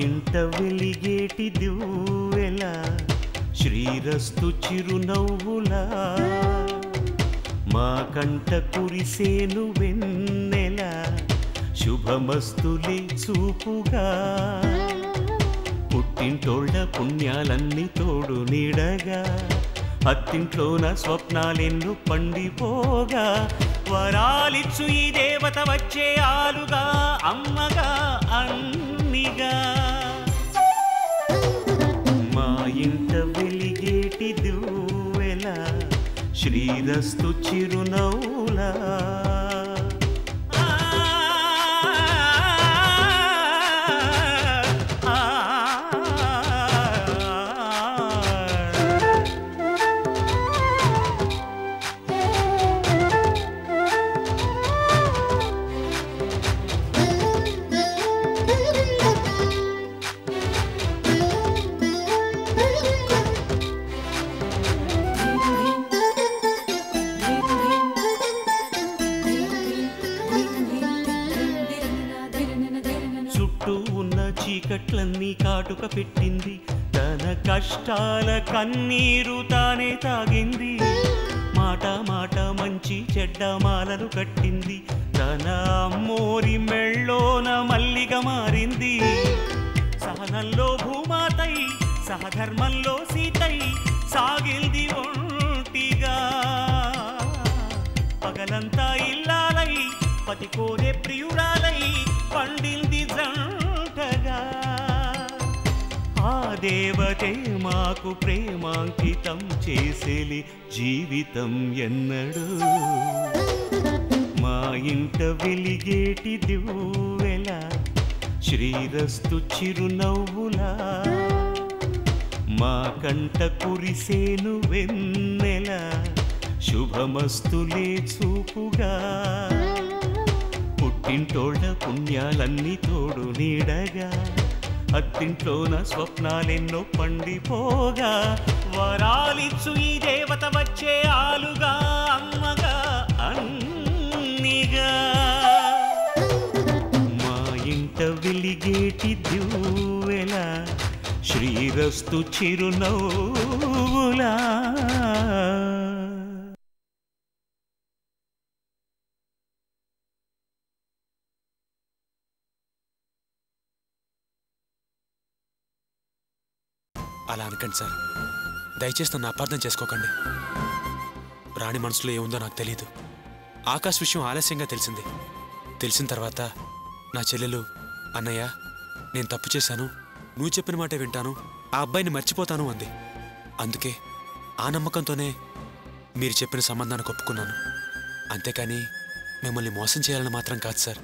ఇంట వెలిగేటి దివ్వెల శ్రీరస్తు చిరునవ్వులా మా కంట కురిసేను వెన్నెల శుభమస్తులే చూపుగా పుట్టింటోళ్ళ పుణ్యాలన్నీ తోడు నీడగా అత్తింట్లోన స్వప్నాలెన్ను పండిపోగా వరాలిచ్చు ఈ దేవత వచ్చే ఆలుగా అమ్మగా అన్నిగా మా ఇంట వెలిగేటి దివ్వెల శ్రీరస్తు చిరునవ్వులా చీకట్లన్నీ కాటుక పెట్టింది తన కష్టాల కన్నీరు తానే తాగింది మాట మాట మంచి చెడ్డ మాలలు కట్టింది తన అమ్మోరి మెళ్ళోన మల్లిగా మారింది సహనంలో భూమాతై సహధర్మంలో సీతై సాగిల్ది ఒంటిగా పగలంతా ఇల్లాలై పతి కోరే ప్రియురాలై పండింది ఆ దేవతే మాకు ప్రేమాంకితం చేసేలి జీవితం ఎన్నడు మా ఇంట వెలిగేటి దివ్వెల శ్రీరస్తు చిరునవ్వులా మా కంట కురిసేను వెన్నెల శుభమస్తులే చూపుగా పుట్టింటోళ్ళ పుణ్యాలన్నీ తోడు నీడగా అత్తింట్లోన స్వప్నాలెన్నో పండిపోగా వరాలిచ్చు ఈ దేవత వచ్చే ఆలుగా అమ్మగా అన్నిగా మా ఇంట వెలిగేటి దివ్వెల శ్రీరస్తు చిరునవ్వులా అలా అనకండి సార్, దయచేసి నన్ను అపార్థం చేసుకోకండి. రాణి మనసులో ఏముందో నాకు తెలియదు. ఆకాశ్ విషయం ఆలస్యంగా తెలిసింది. తెలిసిన తర్వాత నా చెల్లెలు అన్నయ్య నేను తప్పు చేశాను, నువ్వు చెప్పిన మాటే వింటాను, ఆ అబ్బాయిని మర్చిపోతాను అంది. అందుకే ఆ నమ్మకంతోనే మీరు చెప్పిన సంబంధాన్ని ఒప్పుకున్నాను. అంతేకాని మిమ్మల్ని మోసం చేయాలని మాత్రం కాదు సార్.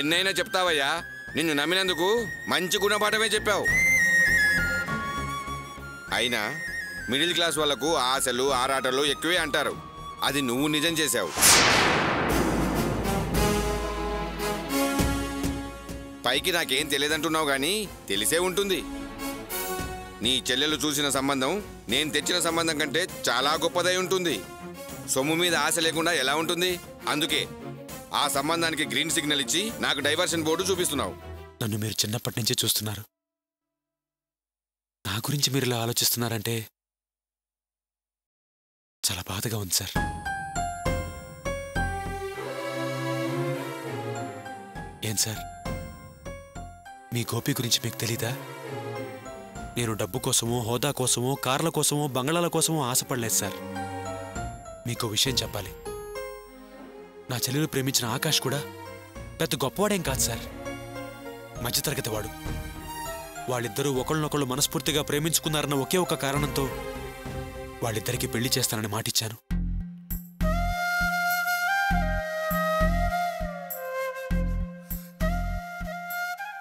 ఎన్నైనా చెప్తావయ్యా, నిన్ను నమ్మినందుకు మంచి గుణపాఠమే చెప్పావు. అయినా మిడిల్ క్లాస్ వాళ్లకు ఆశలు ఆరాటలు ఎక్కువే అంటారు. అది నువ్వు నిజం చేశావు. పైకి నాకేం తెలియదంటున్నావు కానీ తెలిసే ఉంటుంది. నీ చెల్లెలు చూసిన సంబంధం నేను తెచ్చిన సంబంధం కంటే చాలా గొప్పదై ఉంటుంది. సొమ్ము మీద ఆశ లేకుండా ఎలా ఉంటుంది? అందుకే ఆ సంబంధానికి గ్రీన్ సిగ్నల్ ఇచ్చి నాకు డైవర్షన్ బోర్డు చూపిస్తున్నావు. నన్ను మీరు చిన్నప్పటి నుంచి చూస్తున్నారు. నా గురించి మీరు ఇలా ఆలోచిస్తున్నారంటే చాలా బాధగా ఉంది సార్. ఏం సార్, మీ గోపి గురించి మీకు తెలీదా? నేను డబ్బు కోసమో హోదా కోసమో కార్ల కోసమో బంగళాల కోసమో ఆశపడలేదు సార్. మీకు విషయం చెప్పాలి, నా చెల్లెలు ప్రేమించిన ఆకాష్ కూడా పెద్ద గొప్పవాడేం కాదు సార్, మధ్యతరగతి వాడు. వాళ్ళిద్దరూ ఒకళ్ళనొకళ్ళు మనస్ఫూర్తిగా ప్రేమించుకున్నారన్న ఒకే ఒక కారణంతో వాళ్ళిద్దరికీ పెళ్లి చేస్తానని మాటిచ్చాను.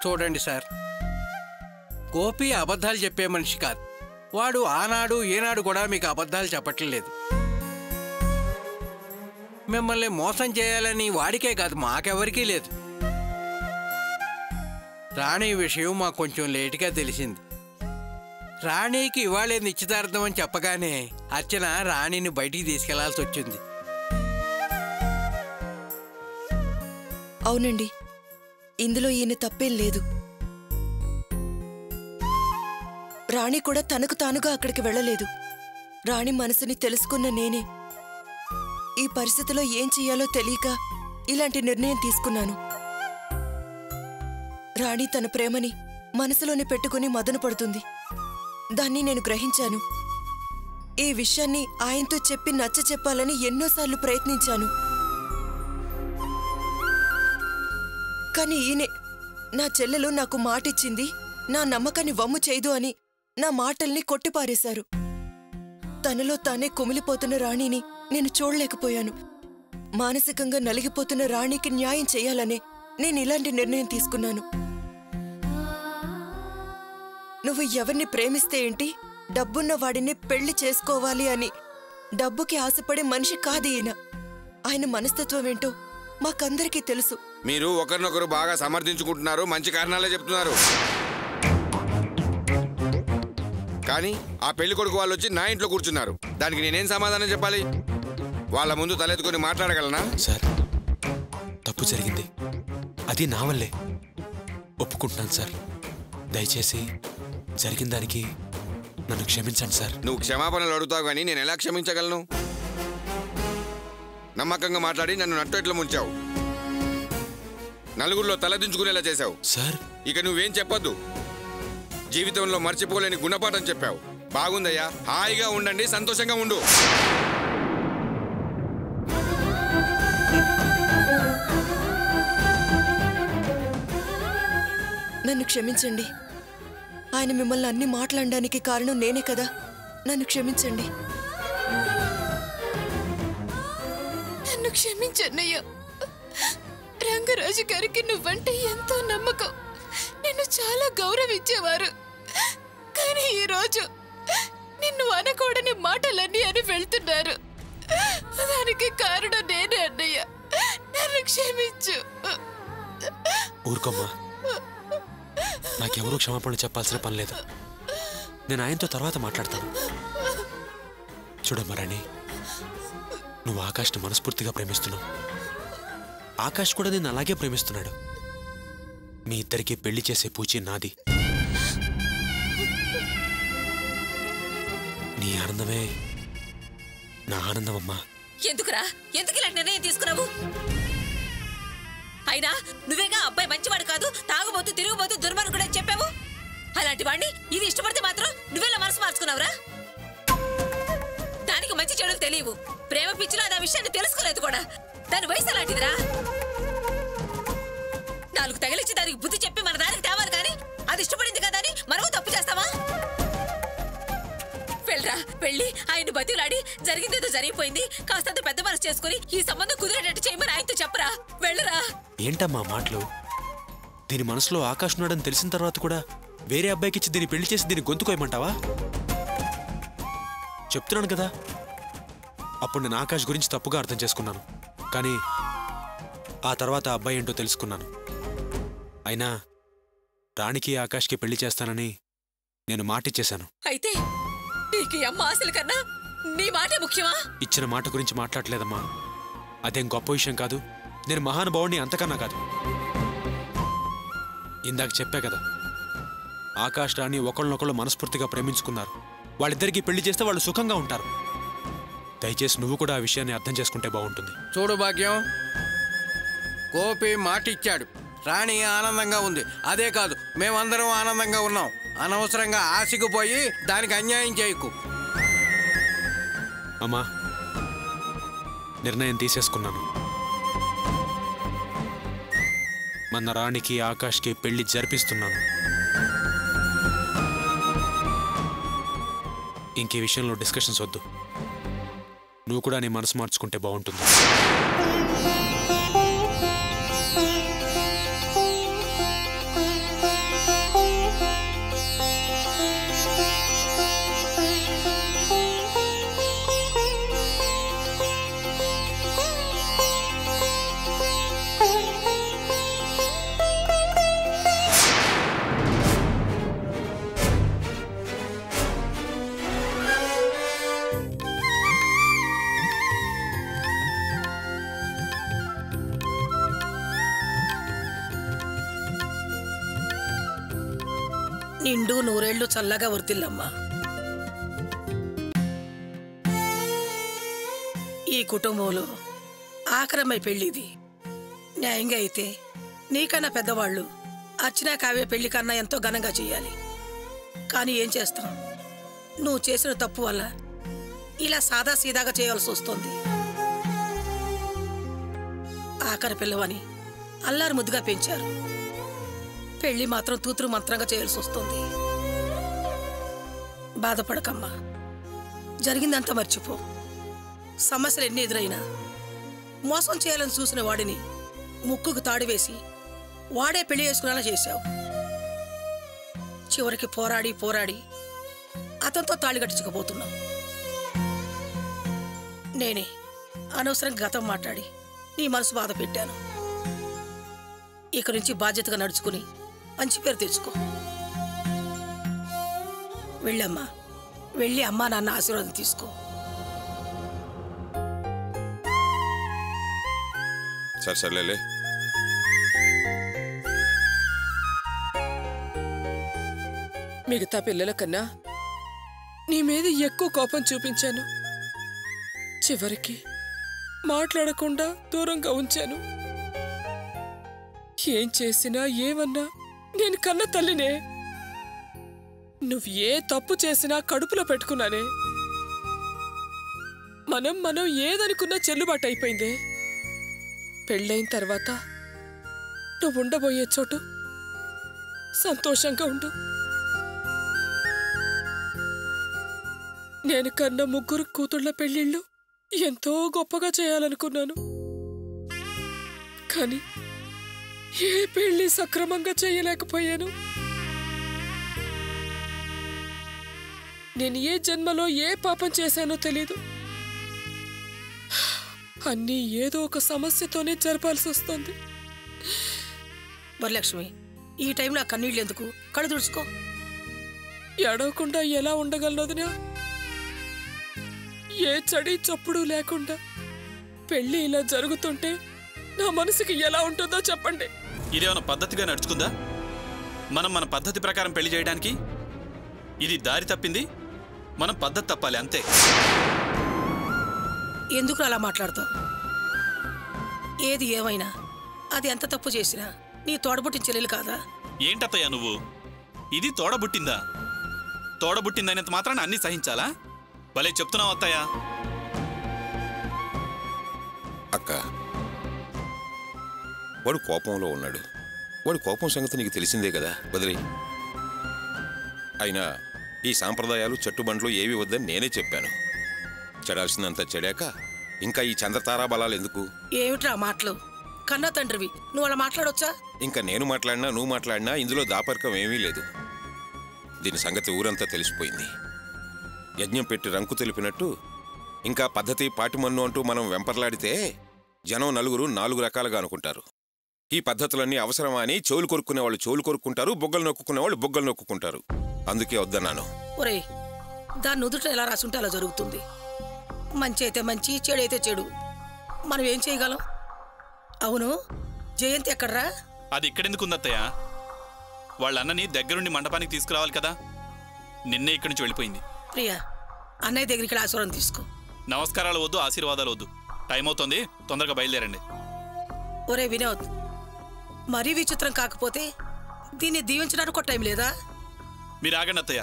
చూడండి సార్, గోపి అబద్ధాలు చెప్పే మనిషి కాదు. వాడు ఆనాడు ఏనాడు కూడా మీకు అబద్ధాలు చెప్పట్లేదు. మిమ్మల్ని మోసం చేయాలని వాడికే కాదు, మాకెవరికీ లేదు. రాణి విషయం మాకు కొంచెం లేటుగా తెలిసింది. రాణికి ఇవాళే నిశ్చితార్థం అని చెప్పగానే అర్చన రాణిని బయటికి తీసుకెళ్లాల్సి వచ్చింది. అవునండి, ఇందులో ఈయన తప్పేం లేదు. రాణి కూడా తనకు తానుగా అక్కడికి వెళ్ళలేదు. రాణి మనసుని తెలుసుకున్న నేనే ఈ పరిస్థితిలో ఏం చెయ్యాలో తెలియక ఇలాంటి నిర్ణయం తీసుకున్నాను. రాణి తన ప్రేమని మనసులోనే పెట్టుకుని మదన పడుతుంది. దాన్ని నేను గ్రహించాను. ఈ విషయాన్ని ఆయనతో చెప్పి నచ్చ చెప్పాలని ఎన్నోసార్లు ప్రయత్నించాను. కానీ ఈయనే నా చెల్లెలు నాకు మాటిచ్చింది, నా నమ్మకాన్ని వమ్ము చేయదు అని నా మాటల్ని కొట్టిపారేశారు. తనలో తానే కుమిలిపోతున్న రాణిని నేను చూడలేకపోయాను. మానసికంగా నలిగిపోతున్న రాణికి న్యాయం చేయాలనే నేను ఇలాంటి నిర్ణయం తీసుకున్నాను. నువ్వు ఎవరిని ప్రేమిస్తే ఏంటి, డబ్బున్న వాడిని పెళ్లి చేసుకోవాలి అని డబ్బుకి ఆశపడే మనిషి కాదు ఈయన. ఆయన మనస్తత్వం ఏంటో మాకందరికీ తెలుసు. మీరు ఒకరినొకరు బాగా సమర్థించుకుంటున్నారు, మంచి కారణాలే చెప్తున్నారు. కానీ ఆ పెళ్లి కొడుకు వాళ్ళు వచ్చి నా ఇంట్లో కూర్చున్నారు. దానికి నేనేం సమాధానం చెప్పాలి? వాళ్ళ ముందు తలెత్తుకొని మాట్లాడగలనా? సార్, తప్పు జరిగింది, అది నా వల్లే. ఒప్పుకుంటున్నాను సార్. దయచేసి జరిగిన దానికి నన్ను క్షమించండి సార్. నువ్వు క్షమాపణలు అడుగుతావు కానీ నేను ఎలా క్షమించగలను? నమ్మకంగా మాట్లాడి నన్ను నట్టెట్లో ముంచావు, నలుగురిలో తలదించుకునేలా చేశావు సార్. ఇక నువ్వేం చెప్పొద్దు. జీవితంలో మర్చిపోలేని గుణపాఠం చెప్పావు. బాగుందయ్యా, హాయిగా ఉండండి, సంతోషంగా ఉండు. నన్ను క్షమించండి. ఆయన మిమ్మల్ని అన్ని మాట్లాడడానికి కారణం నేనే కదా. నన్ను క్షమించండి. నన్ను క్షమించన్నయ్య. రంగరాజు గారికి నువ్వంటే ఎంతో నమ్మకం, నిన్ను చాలా గౌరవించేవారు. కానీ ఈరోజు నిన్ను అనకూడని మాటలన్నీ అని వెళ్తున్నారు. దానికి కారణం నేనే అన్నయ్య. నన్ను క్షమించు. ఊరుకోమ్మా, నాకెవరూ క్షమాపణ చెప్పాల్సిన పని లేదు. నేను ఆయనతో తర్వాత మాట్లాడతాను. చూడమ్మా రాణి, నువ్వు ఆకాష్ని మనస్ఫూర్తిగా ప్రేమిస్తున్నావు. ఆకాష్ కూడా నిన్ను అలాగే ప్రేమిస్తున్నాడు. మీ ఇద్దరికి పెళ్లి చేసే పూచి నాది. నీ ఆనందమే నా ఆనందం అమ్మా. ఎందుకురా, ఎందుకు ఇలాంటి నిర్ణయం తీసుకున్నావు? అయినా నువ్వేగా అబ్బాయి మంచివాడు కాదు, తాగుబోతూ తిరుగుబోతూ దుర్మార్గుడు అని చెప్పావు. అలాంటి వాడిని ఇది ఇష్టపడితే మాత్రం నువ్వేలా మనసు మార్చుకున్నావురా? దానికి మంచి చెడులు తెలియవు. ప్రేమ పిచ్చిలో అది ఆ విషయాన్ని తెలుసుకోలేదు కూడా. దాని వయసు అలాంటిదిరా. నాలుగు తగిలిచ్చి దానికి బుద్ధి చెప్పి మన దానికి తేవాలి కానీ అది ఇష్టపడింది కదా అని మనకు తప్పు చేస్తావా? వెళ్ళరా, వెళ్ళి ఆయన్ని బతిలాడి జరిగిందేదో జరిగిపోయింది, కాస్తంత పెద్ద మనసు చేసుకుని ఈ సంబంధం కుదిరేటట్టు చేయమని ఆయనతో చెప్పరా. వెళ్ళరా. ఏంటమ్మా మాటలు? దీని మనసులో ఆకాష్ ఉన్నాడని తెలిసిన తర్వాత కూడా వేరే అబ్బాయికి ఇచ్చి దీన్ని పెళ్లి చేసి దీన్ని గొంతుకోయమంటావా? చెప్తున్నాను కదా, అప్పుడు నేను ఆకాష్ గురించి తప్పుగా అర్థం చేసుకున్నాను. కానీ ఆ తర్వాత ఆ అబ్బాయి ఏంటో తెలుసుకున్నాను. అయినా రాణికి ఆకాష్కి పెళ్లి చేస్తానని నేను మాటిచ్చేశాను. అయితే నీకు అమ్మ ఆశల కన్నా నీ మాటే ముఖ్యమా? ఇచ్చిన మాట గురించి మాట్లాడలేదమ్మా. అదేం గొప్ప విషయం కాదు. నేను మహానుభావుడిని అంతకన్నా కాదు. ఇందాక చెప్పా కదా, ఆకాష్ రాణి ఒకళ్ళనొకళ్ళు మనస్ఫూర్తిగా ప్రేమించుకున్నారు. వాళ్ళిద్దరికీ పెళ్లి చేస్తే వాళ్ళు సుఖంగా ఉంటారు. దయచేసి నువ్వు కూడా ఆ విషయాన్ని అర్థం చేసుకుంటే బాగుంటుంది. చూడు భాగ్యం, గోపి మాటిచ్చాడు. రాణి ఆనందంగా ఉంది. అదే కాదు, మేమందరం ఆనందంగా ఉన్నాం. అనవసరంగా ఆశకు పోయి దానికి అన్యాయం చేయకు. అమ్మా, నిర్ణయం తీసేసుకున్నాను. మన రాణికి ఆకాష్కి పెళ్లి జరిపిస్తున్నాను. ఇంకే విషయంలో డిస్కషన్స్ వద్దు. నువ్వు కూడా నీ మనసు మార్చుకుంటే బాగుంటుంది. నిండు నూరేళ్లు చల్లగా వర్తిల్లమ్మా. ఈ కుటుంబంలో ఆఖరమై పెళ్ళిది. న్యాయంగా అయితే నీకన్నా పెద్దవాళ్ళు అర్చనా కావ్య పెళ్లి కన్నా ఎంతో ఘనంగా చెయ్యాలి. కానీ ఏం చేస్తాం, నువ్వు చేసిన తప్పు వల్ల ఇలా సాదా సీదాగా చేయాల్సి వస్తుంది. ఆఖరి పిల్లవని అల్లారు ముద్దుగా పెంచారు, పెళ్లి మాత్రం తూతురు మంత్రంగా చేయాల్సి వస్తుంది. బాధపడకమ్మా, జరిగిందంతా మర్చిపో. సమస్యలు ఎన్ని ఎదురైనా మోసం చేయాలని చూసిన వాడిని ముక్కుకు తాడు వేసి వాడే పెళ్లి చేసుకునేలా చేశావు. చివరికి పోరాడి పోరాడి అతనితో తాళి కట్టించుకుపోతున్నావు. నేనే అనవసరంగా గతం మాట్లాడి నీ మనసు బాధ పెట్టాను. ఇక నుంచి బాధ్యతగా నడుచుకుని మంచి పేరు తెచ్చుకో. వెళ్ళమ్మా, వెళ్ళి అమ్మా నాన్న ఆశీర్వాదం తీసుకో. సర్లేలే. మిగతా పిల్లల కన్నా నీ మీద ఎక్కువ కోపం చూపించాను. చివరికి మాట్లాడకుండా దూరంగా ఉంచాను. ఏం చేసినా ఏమన్నా నేను కన్న తల్లినే. నువ్వు ఏ తప్పు చేసినా కడుపులో పెట్టుకున్నానే. మనం ఏదనుకున్నా చెల్లుబాటు అయిపోయిందే. పెళ్ళైన తర్వాత నువ్వు ఉండబోయే చోటు సంతోషంగా ఉండు. నేను కన్న 3 కూతుళ్ల పెళ్లిళ్ళు ఎంతో గొప్పగా చేయాలనుకున్నాను. కానీ ఏ పెళ్లి సక్రమంగా చేయలేకపోయాను. నేను ఏ జన్మలో ఏ పాపం చేశానో తెలీదు. అన్నీ ఏదో ఒక సమస్యతోనే జరపాల్సి వస్తుంది. వరలక్ష్మి, ఈ టైంలో కన్నీళ్ళు ఎందుకు? కళ్ళు తుడుచుకో. ఏడవకుండా ఎలా ఉండగలనొదినా? ఏ చడి చప్పుడు లేకుండా పెళ్లి ఇలా జరుగుతుంటే నా మనసుకి ఎలా ఉంటుందో చెప్పండి. ఇదేమైనా పద్ధతిగా నడుచుకుందా? మనం మన పద్ధతి ప్రకారం పెళ్లి చేయడానికి ఇది దారి తప్పింది. మనం పద్ధతి తప్పాలి అంతే. ఎందుకు అలా మాట్లాడతావు? ఏది ఏమైనా అది ఎంత తప్పు చేసినా నీ తోడబుట్టిన చెల్లెలు కాదా? ఏంటత్తయ్యా నువ్వు? ఇది తోడబుట్టిందా? తోడబుట్టిందనేంత మాత్రాన్ని అన్నీ సహించాలా? భలే చెప్తున్నావు అత్తయ్య. అక్క, వాడు కోపంలో ఉన్నాడు. వాడి కోపం సంగతి నీకు తెలిసిందే కదా, వదిలే. అయినా ఈ సాంప్రదాయాలు చట్టుబండ్లు ఏవి వద్దని నేనే చెప్పాను. చెడాల్సిందంతా చెడాక ఇంకా ఈ చంద్రతారా బలాలు ఎందుకు? ఏమిట్రా మాటలు? కన్నా తండ్రివి, నువ్వు అలా మాట్లాడొచ్చా? ఇంకా నేను మాట్లాడినా నువ్వు మాట్లాడినా ఇందులో దాపరికం ఏమీ లేదు. దీని సంగతి ఊరంతా తెలిసిపోయింది. యజ్ఞం పెట్టి రంకు తెలిపినట్టు ఇంకా పద్ధతి పాటిమన్ను అంటూ మనం వెంపర్లాడితే జనం నలుగురు 4 రకాలుగా అనుకుంటారు. ఈ పద్ధతులన్నీ అవసరమా అని చెవులు కొరుక్కునే వాళ్ళు చెవులు కొరుక్కుంటారు, బొగ్గలు నొక్కునే వాళ్ళు బొగ్గలు నొక్కుంటారు. అందుకే వద్దన్నాను. ఒరే, దాన్ని నుదుట ఎలా రాసుంటే అలా జరుగుతుంది. మంచి అయితే మంచి, చెడు అయితే చెడు. మనం ఏం చేయగలం? అవును, జయంతి ఎక్కడ్రా? అది ఇక్కడెందుకుందత్తయ్య? వాళ్ళ అన్నని దగ్గరుండి మండపానికి తీసుకురావాలి కదా. నిన్నే ఇక్కడి నుంచి వెళ్ళిపోయింది. ప్రియా, అన్నయ్య దగ్గరికి ఆశీర్వాదం తీసుకో. నమస్కారాలు వద్దు, ఆశీర్వాదాలు వద్దు. టైం అవుతుంది, తొందరగా బయలుదేరండి. ఒరే వినోద్, మరీ విచిత్రం కాకపోతే దీన్ని దీవించడానికి ఒక టైం లేదా? మీరు ఆగండి అత్తయ్య.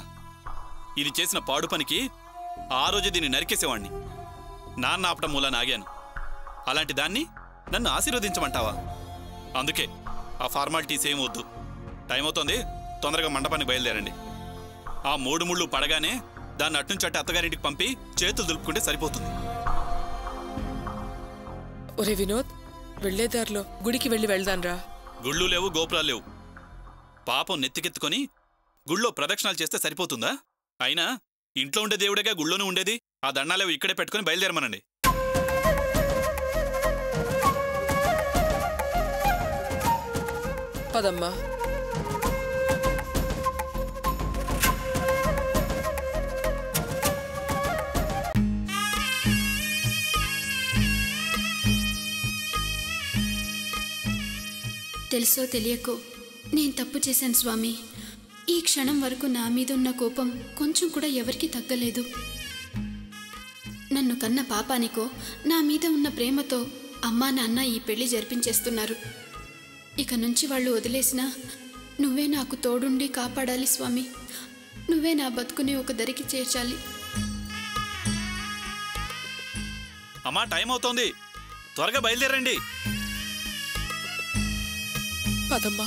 ఇది చేసిన పాడు పనికి ఆ రోజు దీన్ని నరికేసేవాణ్ణి. నాన్న ఆపటం మూలాన ఆగాను. అలాంటి దాన్ని నన్ను ఆశీర్వదించమంటావా? అందుకే ఆ ఫార్మాలిటీస్ ఏం వద్దు. టైం అవుతుంది, తొందరగా మండపానికి బయలుదేరండి. ఆ 3 ముళ్ళు పడగానే దాన్ని అట్నుంచి అట్టు అత్తగారింటికి పంపి చేతులు దులుపుకుంటే సరిపోతుంది. ఒరే వినోద్, వెళ్లేదారిలో గుడికి వెళ్దాన్రా. గుళ్ళు లేవు, గోపురాలు లేవు. పాపం నెత్తికెత్తుకొని గుళ్ళో ప్రదక్షిణాలు చేస్తే సరిపోతుందా? అయినా ఇంట్లో ఉండే దేవుడేగా గుళ్ళోనూ ఉండేది. ఆ దండాలేవు ఇక్కడే పెట్టుకుని బయలుదేరమనండి. పదమ్మా. తెలుసో తెలియకో నేను తప్పు చేశాను స్వామి. ఈ క్షణం వరకు నా మీద ఉన్న కోపం కొంచెం కూడా ఎవరికీ తగ్గలేదు. నన్ను కన్న పాపానికో నా మీద ఉన్న ప్రేమతో అమ్మా నాన్న ఈ పెళ్లి జరిపించేస్తున్నారు. ఇక నుంచి వాళ్ళు వదిలేసినా నువ్వే నాకు తోడుండి కాపాడాలి స్వామి. నువ్వే నా బతుకుని ఒక దరికి చేర్చాలి. అమ్మా, టైం అవుతోంది, త్వరగా బయలుదేరండి. పదమ్మా.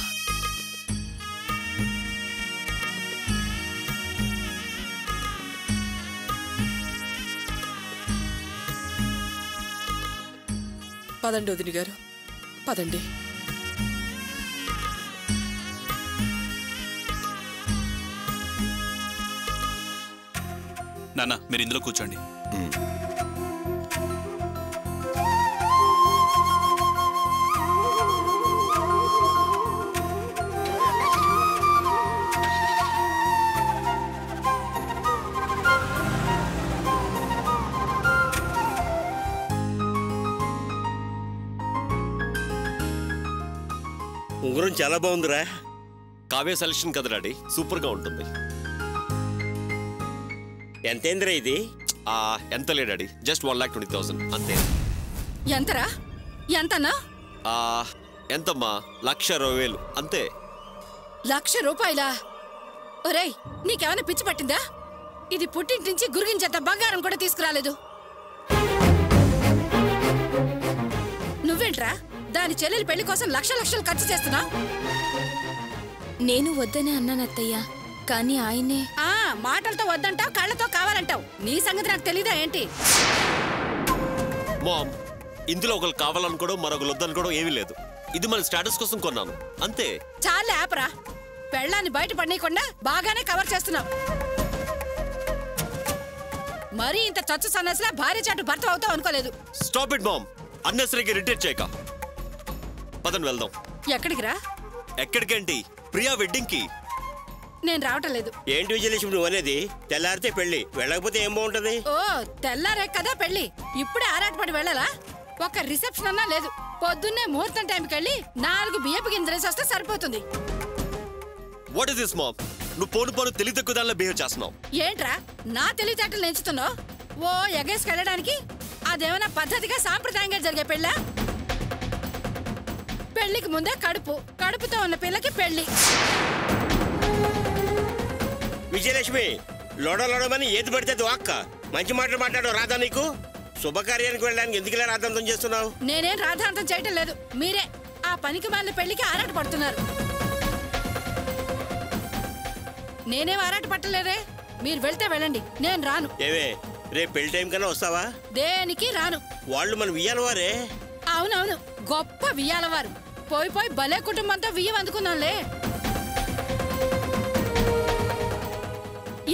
పదండి వదిన గారు, పదండి. నాన్న, మీరు ఇందులో కూర్చోండి. ఉంగరం చాలా బాగుందిరా. కావ్య సెలక్షన్ కదా డాడీ, సూపర్ గా ఉంటుంది. ఎంతైందిరా ఇది? ఎంత లే డాడీ, జస్ట్ 1,20,000 అంతే. ఎంతరా? ఎంతనా? ఎంతమ్మా? 1,20,000 అంతే. 1,00,000 రూపాయలా? ఒరేయ్, నీకేమైనా పిచ్చి పట్టిందా? ఇది పుట్టింటి నుంచి గురిగించేంత బంగారం కూడా తీసుకురాలేదు. నువ్వేంట్రా దాని చెల్లెలి పెళ్లి కోసం లక్షలు ఖర్చు చేస్తున్నా? నేను వద్దనే అన్నానత్తయ్య, కానీ ఆయనే. మాటలతో వద్దంటావు, కళ్ళతో కావాలంటావు. నీ సంగతి నాకు తెలీదా ఏంటి? మామ్, ఇందులో ఒకరు కావాలనుకోవడం మరొకరు వద్దనుకోవడం ఏమీ లేదు. ఇది మన స్టేటస్ కోసం కొన్నాను అంతే. చాలే ఆపరా. పెళ్ళాన్ని బయట పడనీయకుండా బాగానే కవర్ చేస్తున్నావు. మరీ ఇంత చచ్చు సన్నసిలా భార్య చాటు భర్త అవుతావు అనుకోలేదు. స్టాప్ ఇట్ మామ్, అన్నెసరీగా రిటైర్ చేయక. పదని వెళ్దాం. ఎక్కడికి రా? ఎక్కడికేంటి? ప్రియా వెడ్డింగ్ కి. నేను రావటం లేదు. ఏంటి విజయలక్ష్మి నువ్వు అనేది? తెల్లారితే పెళ్లి, వెళ్ళకపోతే ఏం బాగుంటది? ఓ, తెల్లారే కదా పెళ్లి, ఇప్పుడే ఆరాటపడి వెళ్ళాలా? ఒక రిసెప్షన్ అన్నా లేదు. పొద్దున్నే ముహూర్తం టైంకి వెళ్ళి 4 బియ్యపు గింజలేసి వస్తే సరిపోతుంది. What is this mom? నువ్వు పోను తెలివి తక్కువ దానిలో బిహేవ్ చేస్తున్నావు. ఏంట్రా నా తెలివితేటలు నేర్చుతున్నావు? ఓ ఎగేసుకెళ్ళడానికి అదేమైనా పద్ధతిగా సాంప్రదాయంగా జరిగే పెళ్ళా? పెళ్లికి ముందే కడుపుతో ఉన్న పిల్లకి పెళ్లి. విజయలక్ష్మి, లోడమని ఏది పడితే వాక్క మంచి మాటలు మాట్లాడో రాదా నీకు? శుభకార్యానికి వెళ్ళడానికి ఎందుకులే రాధాంతం చేస్తున్నావు? నేనేం రాధాంతం చేయటం లేదు, మీరే ఆ పనికి మాలిన పెళ్లికి ఆరాట పడుతున్నారు. నేనేం ఆరాట పట్టలేదే. మీరు వెళ్తే వెళ్ళండి, నేను రాను. ఏవే, రేపు పెళ్లి టైం కన్నా వస్తావా? దేనికి రాను. వాళ్ళు మన వియ్యాలవారే. అవునవును, గొప్ప వియ్యాలవారు. పోయి భలే కుటుంబంతో వియ్యం అందుకున్నాంలే.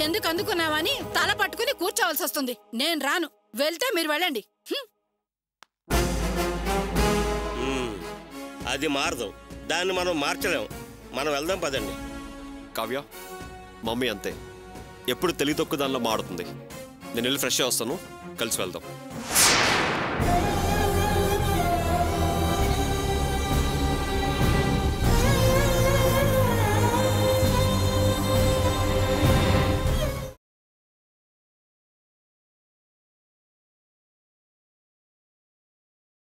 ఎందుకు అందుకున్నావని తల పట్టుకుని కూర్చోవలసి వస్తుంది. నేను రాను, వెళ్తే మీరు వెళ్ళండి. అది మారదు, దాన్ని మనం మార్చలేం. మనం వెళ్దాం పదండి. కావ్య, మమ్మీ అంతే, ఎప్పుడు తెలివి తక్కువ దానిలో మాడుతుంది. నేను వెళ్ళి ఫ్రెష్ వస్తాను, కలిసి వెళ్దాం.